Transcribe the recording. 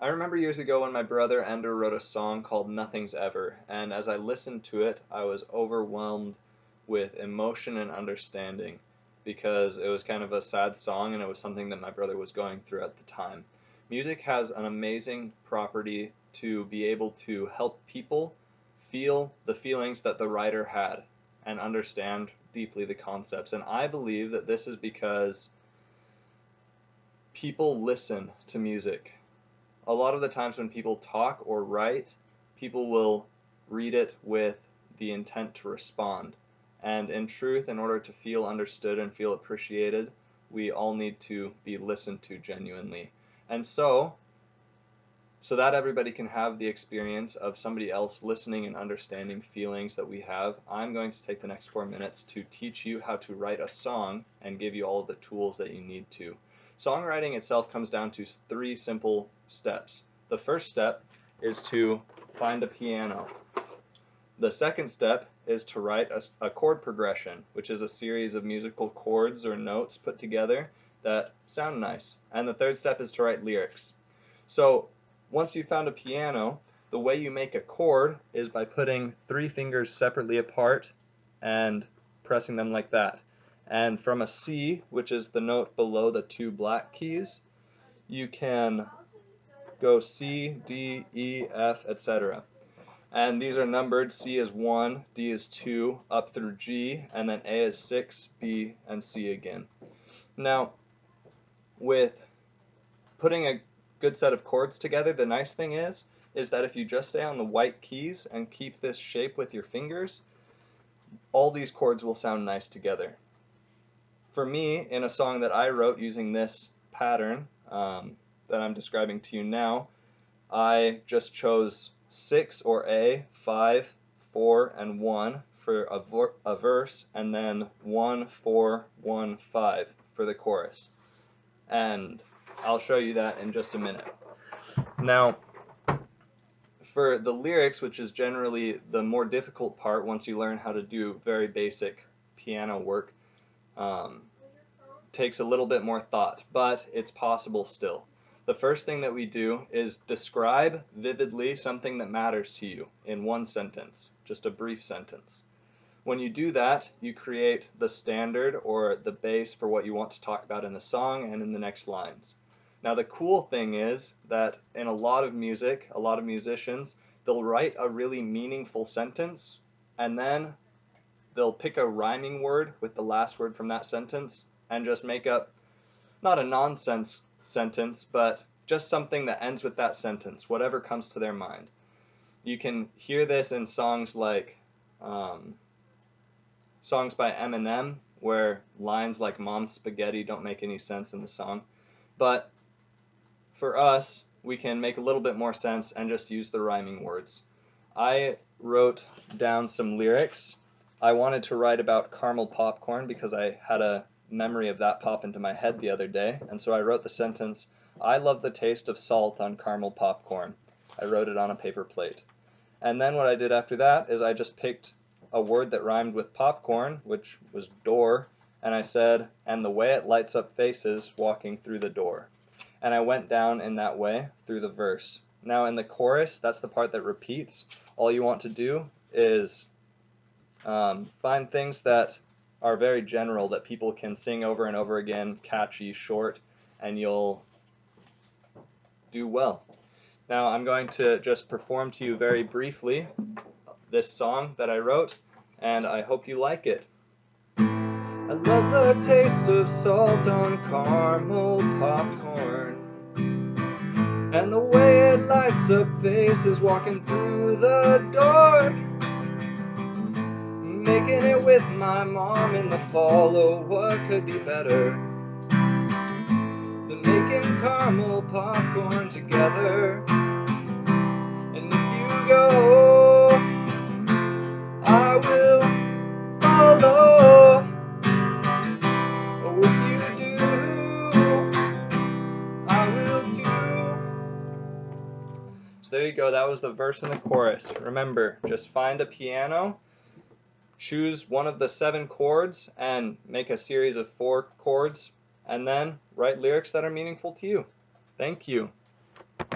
I remember years ago when my brother Ender wrote a song called Nothing's Ever, and as I listened to it, I was overwhelmed with emotion and understanding because it was kind of a sad song and it was something that my brother was going through at the time. Music has an amazing property to be able to help people feel the feelings that the writer had and understand deeply the concepts. And I believe that this is because people listen to music. A lot of the times when people talk or write, people will read it with the intent to respond. And in truth, in order to feel understood and feel appreciated, we all need to be listened to genuinely. And so that everybody can have the experience of somebody else listening and understanding feelings that we have, I'm going to take the next 4 minutes to teach you how to write a song and give you all of the tools that you need to. Songwriting itself comes down to three simple steps. The first step is to find a piano. The second step is to write a chord progression, which is a series of musical chords or notes put together that sound nice. And the third step is to write lyrics. So once you've found a piano, the way you make a chord is by putting three fingers separately apart and pressing them like that. And from a C, which is the note below the two black keys, you can go C, D, E, F, etc. And these are numbered. C is 1, D is 2, up through G, and then A is 6, B, and C again. Now, with putting a good set of chords together, the nice thing is that if you just stay on the white keys and keep this shape with your fingers, all these chords will sound nice together. For me, in a song that I wrote using this pattern that I'm describing to you now, I just chose 6 or A, 5, 4, and 1 for a verse, and then 1, 4, 1, 5 for the chorus. And I'll show you that in just a minute. Now, for the lyrics, which is generally the more difficult part once you learn how to do very basic piano work, takes a little bit more thought, but it's possible still. The first thing that we do is describe vividly something that matters to you in one sentence, just a brief sentence. When you do that, you create the standard or the base for what you want to talk about in the song and in the next lines. Now the cool thing is that in a lot of music, a lot of musicians, they'll write a really meaningful sentence and then they'll pick a rhyming word with the last word from that sentence and just make up not a nonsense sentence, but just something that ends with that sentence, whatever comes to their mind. You can hear this in songs like songs by Eminem, where lines like "Mom's spaghetti" don't make any sense in the song. But for us, we can make a little bit more sense and just use the rhyming words. I wrote down some lyrics. I wanted to write about caramel popcorn because I had a memory of that pop into my head the other day, and so I wrote the sentence, "I love the taste of salt on caramel popcorn." I wrote it on a paper plate. And then what I did after that is I just picked a word that rhymed with popcorn, which was door, and I said, "and the way it lights up faces walking through the door." And I went down in that way through the verse. Now in the chorus, that's the part that repeats. All you want to do is find things that are very general that people can sing over and over again, catchy, short, and you'll do well. Now I'm going to just perform to you very briefly this song that I wrote, and I hope you like it. I love the taste of salt on caramel popcorn, and the way it lights up faces walking through the door. Making it with my mom in the fall, oh what could be better than making caramel popcorn together. And if you go, I will follow. Oh, if you do, I will too. So there you go, that was the verse and the chorus. Remember, just find a piano, choose one of the 7 chords, and make a series of 4 chords, and then write lyrics that are meaningful to you. Thank you.